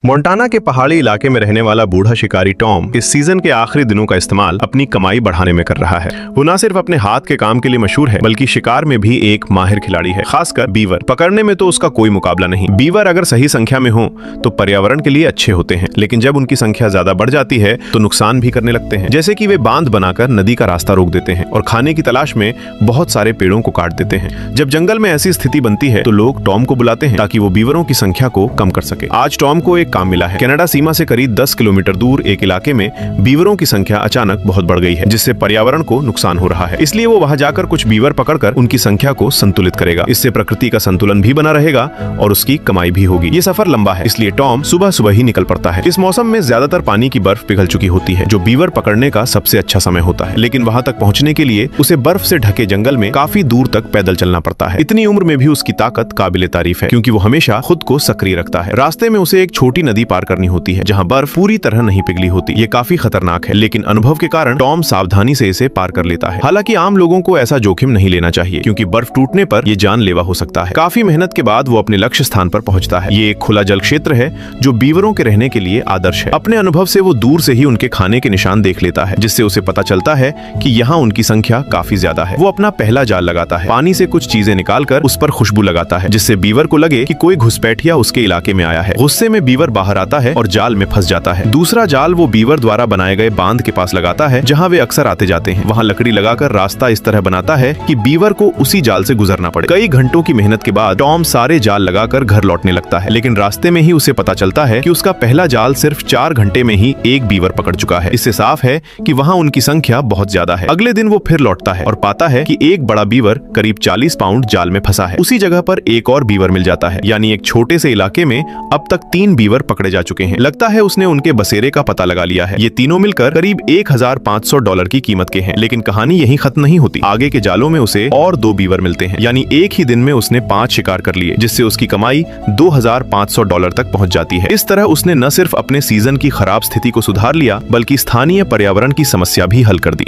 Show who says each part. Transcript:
Speaker 1: Montana के पहाड़ी इलाके में रहने वाला बूढ़ा शिकारी टॉम इस सीजन के आखिरी दिनों का इस्तेमाल अपनी कमाई बढ़ाने में कर रहा है। वो न सिर्फ अपने हाथ के काम के लिए मशहूर है बल्कि शिकार में भी एक माहिर खिलाड़ी है। खासकर बीवर पकड़ने में तो उसका कोई मुकाबला नहीं। बीवर अगर सही संख्या में हो तो पर्यावरण के लिए अच्छे होते हैं, लेकिन जब उनकी संख्या ज्यादा बढ़ जाती है तो नुकसान भी करने लगते हैं। जैसे कि वे बांध बनाकर नदी का रास्ता रोक देते हैं और खाने की तलाश में बहुत सारे पेड़ों को काट देते हैं। जब जंगल में ऐसी स्थिति बनती है तो लोग टॉम को बुलाते हैं ताकि वो बीवरों की संख्या को कम कर सके। आज टॉम को एक काम मिला है। कनाडा सीमा से करीब 10 किलोमीटर दूर एक इलाके में बीवरों की संख्या अचानक बहुत बढ़ गई है, जिससे पर्यावरण को नुकसान हो रहा है। इसलिए वो वहां जाकर कुछ बीवर पकड़कर उनकी संख्या को संतुलित करेगा। इससे प्रकृति का संतुलन भी बना रहेगा और उसकी कमाई भी होगी। ये सफर लंबा है, इसलिए टॉम सुबह सुबह ही निकल पड़ता है। इस मौसम में ज्यादातर पानी की बर्फ पिघल चुकी होती है, जो बीवर पकड़ने का सबसे अच्छा समय होता है। लेकिन वहां तक पहुंचने के लिए उसे बर्फ से ढके जंगल में काफी दूर तक पैदल चलना पड़ता है। इतनी उम्र में भी उसकी ताकत काबिले तारीफ है, क्योंकि वो हमेशा खुद को सक्रिय रखता है। रास्ते में उसे एक छोटी नदी पार करनी होती है जहां बर्फ पूरी तरह नहीं पिघली होती। ये काफी खतरनाक है, लेकिन अनुभव के कारण टॉम सावधानी से इसे पार कर लेता है। हालांकि आम लोगों को ऐसा जोखिम नहीं लेना चाहिए, क्योंकि बर्फ टूटने पर ये जानलेवा हो सकता है। काफी मेहनत के बाद वो अपने लक्ष्य स्थान पर पहुंचता है। ये एक खुला जल क्षेत्र है जो बीवरों के रहने के लिए आदर्श है। अपने अनुभव से वो दूर से ही उनके खाने के निशान देख लेता है, जिससे उसे पता चलता है कि यहाँ उनकी संख्या काफी ज्यादा है। वो अपना पहला जाल लगाता है, पानी से कुछ चीजें निकालकर उस पर खुशबू लगाता है, जिससे बीवर को लगे कि कोई घुसपैठिया उसके इलाके में आया है। गुस्से में बीवर बाहर आता है और जाल में फंस जाता है। दूसरा जाल वो बीवर द्वारा बनाए गए बांध के पास लगाता है, जहां वे अक्सर आते जाते हैं। वहां लकड़ी लगाकर रास्ता इस तरह बनाता है कि बीवर को उसी जाल से गुजरना पड़े। कई घंटों की मेहनत के बाद टॉम सारे जाल लगाकर घर लौटने लगता है, लेकिन रास्ते में ही उसे पता चलता है कि उसका पहला जाल सिर्फ 4 घंटे में ही एक बीवर पकड़ चुका है। इससे साफ है कि वहां उनकी संख्या बहुत ज्यादा है। अगले दिन वो फिर लौटता है और पाता है कि एक बड़ा बीवर करीब 40 पाउंड जाल में फंसा है। उसी जगह पर एक और बीवर मिल जाता है, यानी एक छोटे से इलाके में अब तक 3 बीवर पकड़े जा चुके हैं। लगता है उसने उनके बसेरे का पता लगा लिया है। ये तीनों मिलकर करीब $1500 की कीमत के हैं। लेकिन कहानी यहीं खत्म नहीं होती। आगे के जालों में उसे और 2 बीवर मिलते हैं, यानी एक ही दिन में उसने 5 शिकार कर लिए, जिससे उसकी कमाई $2500 तक पहुंच जाती है। इस तरह उसने न सिर्फ अपने सीजन की खराब स्थिति को सुधार लिया, बल्कि स्थानीय पर्यावरण की समस्या भी हल कर दी।